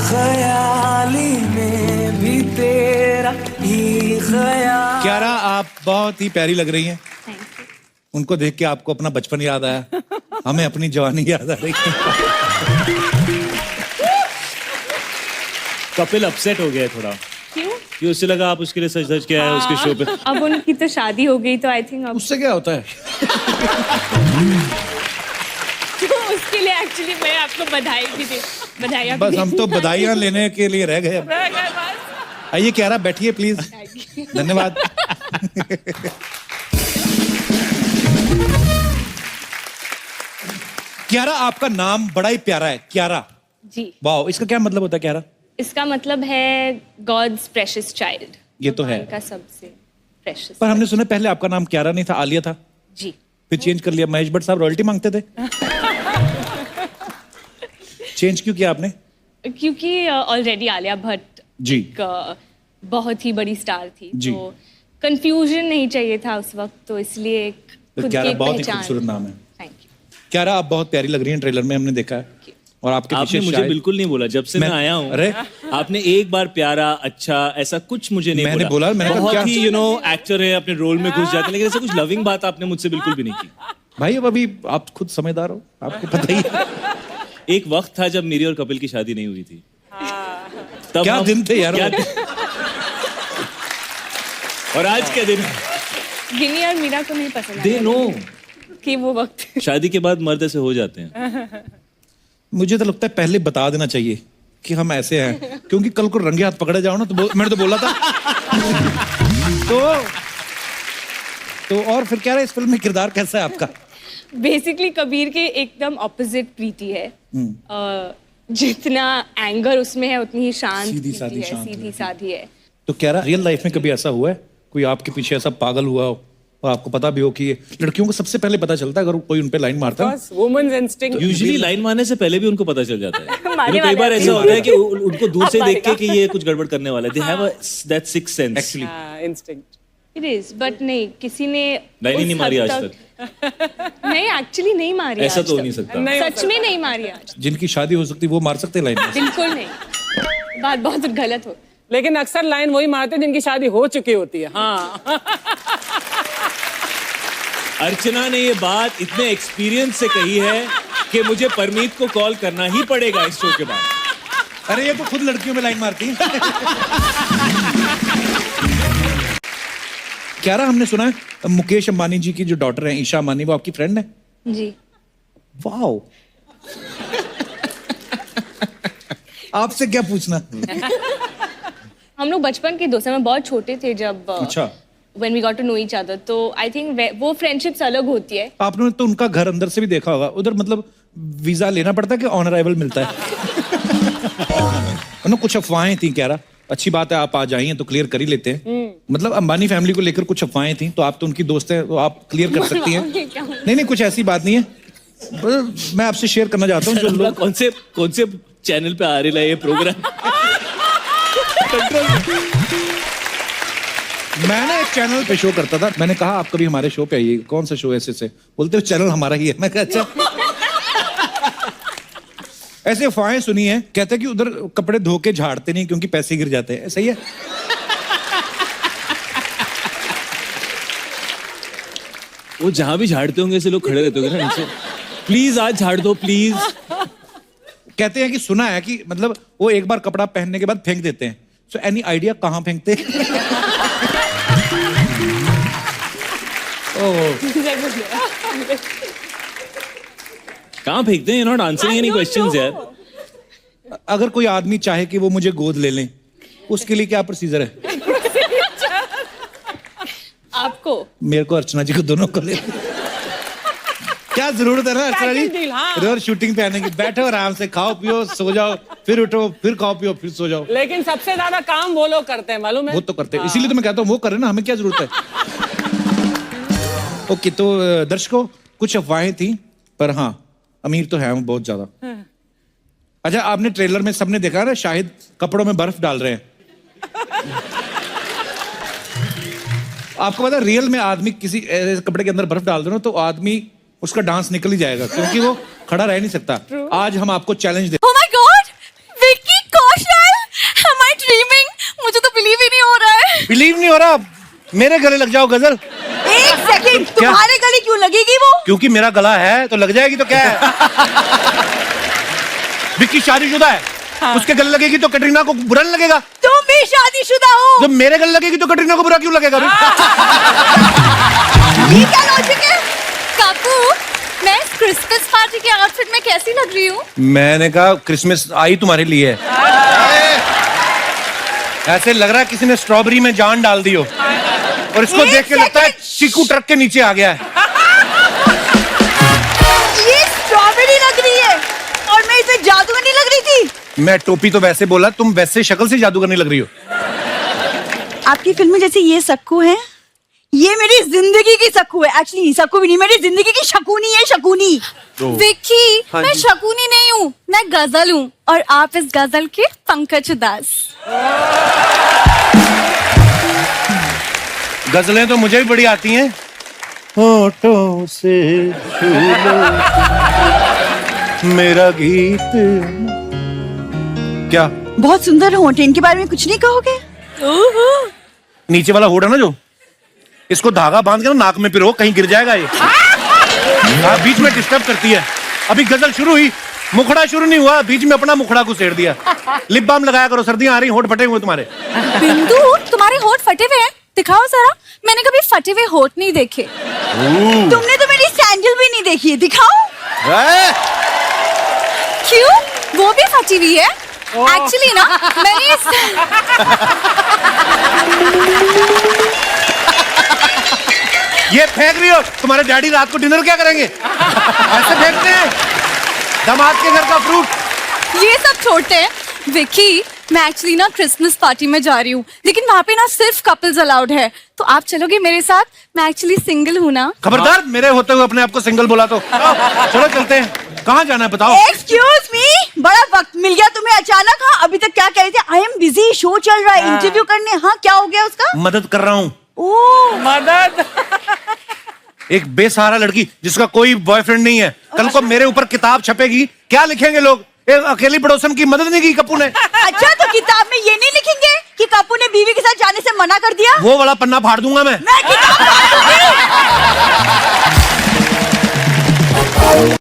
ख्याली में भी तेरा ही ख्याल। क्यारा, आप बहुत ही प्यारी लग रही हैं। उनको देख के आपको अपना बचपन याद आया, हमें अपनी जवानी याद आ रही है। कपिल अपसेट हो गया थोड़ा। क्यों? कि उससे लगा आप उसके लिए सच सच के आए उसके शो पे। अब उनकी तो शादी हो गई तो आई थिंक अब उससे क्या होता है? तो उसके लिए एक्चुअली मैं आपको बधाई भी दे बधाई। बस हम तो बधाइयां लेने के लिए रह गए। आइए क्यारा, बैठिए प्लीज। धन्यवाद। क्यारा, आपका नाम बड़ा ही प्यारा है, क्यारा। जी, वाह, इसका क्या मतलब होता है क्यारा? इसका मतलब है गॉड्स प्रेशियस चाइल्ड। ये तो है। का सबसे प्रेशियस। पर हमने सुना पहले आपका नाम क्यारा नहीं था, आलिया था। जी, फिर चेंज कर लिया। महेश भट्ट साहब रॉयल्टी मांगते थे। चेंज क्यों किया आपने? क्योंकि ऑलरेडी आलिया भट्ट जी एक बहुत ही बड़ी स्टार थी, जी। तो कंफ्यूजन नहीं चाहिए था उस वक्त, तो इसलिए एक तो खुद क्यारा की बहुत ही पहचान। खूबसूरत नाम है। Thank you. क्यारा, आप बहुत प्यारी लग रही हैं, ट्रेलर में हमने देखा है। और आपके आपने पीछे मुझे शायद बिल्कुल नहीं बोला जब से मैं आया हूँ। अरे आपने एक बार प्यारा, अच्छा, ऐसा कुछ मुझे नहीं मैंने बोला, मैंने कहा बहुत क्या? ही एक्टर है, अपने रोल में घुस जाते हैं, लेकिन ऐसा कुछ लविंग बात आपने मुझसे बिल्कुल भी नहीं की। भाई, अब अभी आप खुद समझदार हो, आपको पता ही है। एक वक्त था जब मेरी और कपिल की शादी नहीं हुई थी। तब क्या दिन थे यार वो? और आज क्या दिन? गिनी और मीरा को नहीं पसंद दे नो कि वो वक्त। शादी के बाद मर्द ऐसे हो जाते हैं। मुझे तो लगता है पहले बता देना चाहिए कि हम ऐसे हैं, क्योंकि कल को रंगे हाथ पकड़े जाओ ना, तो मैंने तो बोला था। तो और फिर क्या रहा, इस फिल्म में किरदार कैसा है आपका? बेसिकली कबीर के एकदम ऑपोजिट प्रीति है। जितना एंगर उसमें है उतनी ही शांत सीधी प्रीति सादी है, शांत सीधी सादी है। तो क्या रहा, रियल लाइफ में कभी ऐसा हुआ है कोई आपके पीछे ऐसा पागल हुआ हो और आपको पता भी हो कि ये लड़कियों को सबसे पहले पता चलता है अगर कोई उन पे लाइन मारता है? Women's instinct. यूजुअली लाइन मारने से पहले भी उनको पता चल जाता है। मारने कई बार वाले ऐसा होता है कि उनको दूर से अब देख के मारेगा। कि ये कुछ गड़बड़ करने वाला है। They have that sixth sense. Actually instinct. It is, but नहीं, किसी ने लाइन ही उस नहीं मारी हद आज तक। नहीं, एक्चुअली नहीं मारी ऐसा आज तो तक। नहीं सकता। सच में नहीं मारी आज। जिनकी शादी हो सकती है वो मार सकते हैं लाइन में। बिल्कुल नहीं, बात बहुत गलत हो। लेकिन अक्सर लाइन वही मारते हैं जिनकी शादी हो चुकी होती है। हाँ। अर्चना ने ये बात इतने एक्सपीरियंस से कही है कि मुझे परमीत को कॉल करना ही पड़ेगा इस शो के बाद। अरे ये तो खुद लड़कियों में लाइन मारती है। क्या रहा, हमने सुना है मुकेश अंबानी जी की जो डॉटर है ईशा अंबानी, वो आपकी फ्रेंड है? जी, वाओ। आपसे क्या पूछना? हम लोग बचपन के दोस्त हैं। हम बहुत छोटे थे जब अच्छा। when we got to know each other, तो I think वो फ्रेंडशिप्स अलग होती है। आपने तो उनका घर अंदर से भी देखा होगा, उधर मतलब वीजा लेना पड़ता है कि ऑन अराइवल मिलता है? ना कुछ अफवाहें थी, कह रहा अच्छी बात है आप आ जाइए तो क्लियर कर ही लेते हैं। मतलब अंबानी फैमिली को लेकर कुछ अफवाहें थी, तो आप तो उनकी दोस्त हैं तो आप क्लियर कर सकती हैं। नहीं नहीं, कुछ ऐसी बात नहीं है, मैं आपसे शेयर करना चाहता हूँ। जो लोग कौन से चैनल पे आ रहा है ये प्रोग्राम? मैं ना एक चैनल पे शो करता था, मैंने कहा आप कभी हमारे शो पे आइए। कौन सा शो है? ऐसे बोलते हो चैनल हमारा ही है। मैं कहा अच्छा। ऐसे अफवाहें सुनी है, कहते हैं कि उधर कपड़े धो के झाड़ते नहीं क्योंकि पैसे गिर जाते हैं, सही है? वो जहां भी झाड़ते होंगे ऐसे लोग खड़े रहते होंगे ना नीचे, प्लीज आज झाड़ दो प्लीज। कहते हैं कि सुना है कि मतलब वो एक बार कपड़ा पहनने के बाद फेंक देते हैं। सो एनी आइडिया कहाँ फेंकते हैं? कहाँ फेंकते हैं? नॉट आंसरिंग एनी क्वेश्चंस यार। अगर कोई आदमी चाहे कि वो मुझे गोद ले लें, उसके लिए क्या प्रोसीजर है? आपको, मेरे को, अर्चना जी को, दोनों को ले। क्या जरूरत है ना अर्चना जी, Package deal, हाँ। रोज शूटिंग पे आने की? बैठो आराम से, खाओ पियो सो जाओ, फिर उठो, फिर खाओ पियो, फिर सो जाओ। लेकिन सबसे ज्यादा काम वो लोग करते हैं, मालूम है? वो तो करते हैं, इसीलिए तो मैं कहता हूँ वो करें ना, हमें क्या जरूरत है? ओके, तो दर्शकों कुछ अफवाहें थी, पर हाँ अमीर तो है वो बहुत ज्यादा। अच्छा, आपने ट्रेलर में सबने देखा ना, शाहिद कपड़ों में बर्फ डाल रहे हैं। आपको पता है रियल में आदमी किसी कपड़े के अंदर बर्फ डाल दो ना तो आदमी उसका डांस निकल ही जाएगा, क्योंकि वो खड़ा रह नहीं सकता। आज हम आपको चैलेंज दे। Oh my God! Vicky Kaushal मेरे गले लग जाओ गजल। एक सेकंड, तुम्हारे गले क्यों लगेगी वो? क्योंकि मेरा गला है तो लग जाएगी तो क्या है। विक्की शादीशुदा है, उसके गले लगेगी तो कटरीना को बुरा नहीं लगेगा। तुम भी शादीशुदा हो। जब मेरे गले लगेगी तो कटरीना को बुरा क्यों लगेगा? ये क्या लॉजिक है? काकू, मैं क्रिसमस पार्टी के आउटफिट में कैसी लग रही हूँ? मैंने कहा क्रिसमस आई तुम्हारे लिए है। ऐसे लग रहा है किसी ने स्ट्रॉबेरी में जान डाल दी हो, और इसको देख के लगता है चीकू ट्रक के नीचे आ गया है। ये स्ट्रॉबेरी लग रही है और मैं इसमें जादूगरनी लग रही थी। मैं टोपी तो वैसे बोला, तुम वैसे शक्ल से जादूगरनी लग रही हो। आपकी फिल्म में जैसे ये सक्कू है, ये मेरी जिंदगी की सक्कू है। एक्चुअली सक्कू भी नहीं, मेरी जिंदगी की शकुनी है, शकुनी। विक्की, मैं शकुनी नहीं हूँ, मैं गजल हूँ, और आप इस गजल के पंकज उदास। गजलें तो मुझे भी बड़ी आती हैं। होठों से छू लो मेरा गीत। क्या बहुत सुंदर होंठ, इनके बारे में कुछ नहीं कहोगे? नीचे वाला होठ है ना जो, इसको धागा बांध के ना नाक में पिरो, कहीं गिर जाएगा ये। हाँ, बीच में डिस्टर्ब करती है। अभी गजल शुरू हुई, मुखड़ा शुरू नहीं हुआ, बीच में अपना मुखड़ा को सेड़ दिया। लिप बाम लगाया करो, सर्दियां आ रही, होठ फटे हुए तुम्हारे। बिंदु, तुम्हारे होठ फटे हुए हैं, दिखाओ जरा। मैंने कभी फटे हुए होठ नहीं देखे। तुमने तो मेरी सैंडल भी नहीं देखी है, दिखाओ। क्यों? वो भी फटी हुई है। एक्चुअली ना, मैंने ये फेंक रही हो, तुम्हारे डैडी रात को डिनर क्या करेंगे? ऐसे फेंकते हैं दामाद के घर का फ्रूट। ये सब छोड़ते हैं विक्की, मैं एक्चुअली ना क्रिसमस पार्टी में जा रही हूँ, लेकिन वहाँ पे ना सिर्फ कपल्स अलाउड है, तो आप चलोगे मेरे साथ? मैं एक्चुअली सिंगल हूँ ना। खबरदार, मेरे होते हुए अपने आप को सिंगल बोला तो। चलो चलते हैं, कहाँ जाना है बताओ? एक्सक्यूज मी, बड़ा वक्त मिल गया तुम्हें अचानक। हाँ, अभी तक क्या कह रहे थे? आई एम बिजी, शो चल रहा है, इंटरव्यू करने। हाँ, क्या हो गया उसका? मदद कर रहा हूँ। ओह, मदद। एक बेसहारा लड़की जिसका कोई बॉयफ्रेंड नहीं है, कल को मेरे ऊपर किताब छपेगी, क्या लिखेंगे लोग? एक अकेली पड़ोसन की मदद नहीं की कप्पू ने। अच्छा, तो किताब में ये नहीं लिखेंगे कि कप्पू ने बीवी के साथ जाने से मना कर दिया? वो वाला पन्ना फाड़ दूंगा मैं किताब फाड़ दूंगी।